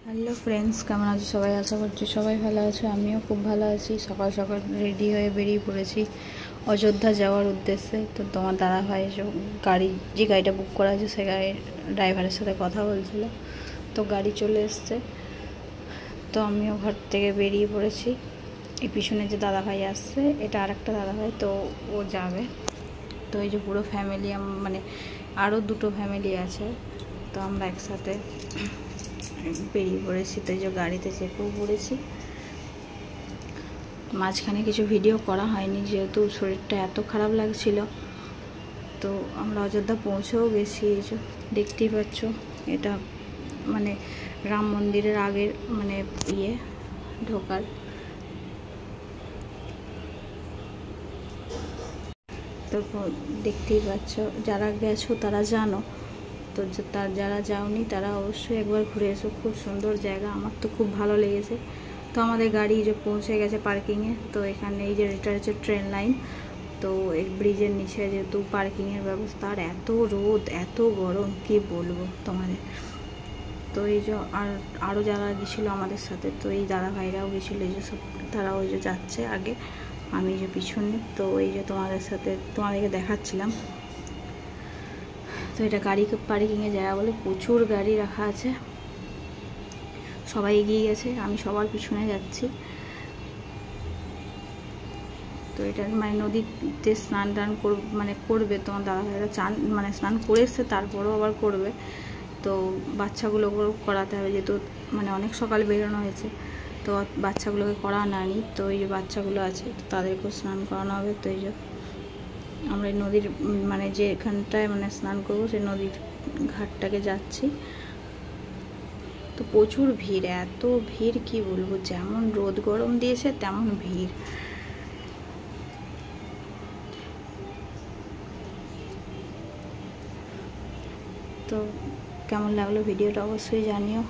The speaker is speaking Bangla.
হ্যালো ফ্রেন্ডস, কেমন আছো সবাই? আশা করছি সবাই ভালো আছো। আমিও খুব ভালো আছি। সকাল সকাল রেডি হয়ে বেরিয়ে পড়েছি অযোধ্যা যাওয়ার উদ্দেশ্যে। তো তোমার দাদাভাই যে গাড়িটা বুক করা আছে সে গাড়ির ড্রাইভারের সাথে কথা বলছিল, তো গাড়ি চলে এসছে। তো আমিও ঘর থেকে বেরিয়ে পড়েছি। এই পিছনে যে দাদাভাই আসছে এটা আরেকটা দাদাভাই, তো ও যাবে। তো এই যে পুরো ফ্যামিলি, মানে আরও দুটো ফ্যামিলি আছে, তো আমরা একসাথে বেরিয়ে পড়েছি। তো এই যে গাড়িতে চেপেও পড়েছি। মাঝখানে কিছু ভিডিও করা হয়নি যেহেতু শরীরটা এত খারাপ লাগছিল। তো আমরা অযোধ্যা পৌঁছেও গেছি। এই যে দেখতেই পাচ্ছ, এটা মানে রাম মন্দিরের আগের মানে ঢোকার। তো দেখতেই পাচ্ছ, যারা গেছো তারা জানো, তো যারা যাওনি তারা অবশ্যই একবার ঘুরে এসো। খুব সুন্দর জায়গা, আমার তো খুব ভালো লেগেছে। তো আমাদের গাড়ি যে পৌঁছে গেছে পার্কিংয়ে। তো এখানে এই যে এটা হচ্ছে ট্রেন লাইন। তো এই ব্রিজের নিচে যেহেতু পার্কিংয়ের ব্যবস্থা, আর এত রোদ এত গরম কি বলবো তোমাদের। তো এই যে আরও যারা গেছিলো আমাদের সাথে, তো এই দাদা ভাইরাও গেছিলো, এই যে সব তারাও ওই যে যাচ্ছে আগে, আমি যে পিছনে। তো এই যে তোমাদেরকে দেখাচ্ছিলাম। তো এটা গাড়ি পার্কিংয়ে জায়গা বলে, প্রচুর গাড়ি রাখা আছে। সবাই এগিয়ে গেছে, আমি সবার পিছনে যাচ্ছি। তো এটা মানে নদীতে স্নান করবে তোমার দাদা ভাইরা, স্নান করে এসছে, তারপরেও আবার করবে। তো বাচ্চাগুলোকেও করাতে হবে, যেহেতু মানে অনেক সকাল বেরোনো হয়েছে, তো বাচ্চাগুলোকে করানো আনি। তো এই যে বাচ্চাগুলো আছে, তো তাদেরকেও স্নান করানো হবে। তো এই যে আমরা এই নদীর মানে যে এখানটায় মানে স্নান করবো সেই নদীর ঘাটটাকে যাচ্ছি। তো প্রচুর ভিড়, এত ভিড় কি বলবো, যেমন রোদ গরম দিয়েছে তেমন ভিড়। তো কেমন লাগলো ভিডিওটা অবশ্যই জানিও।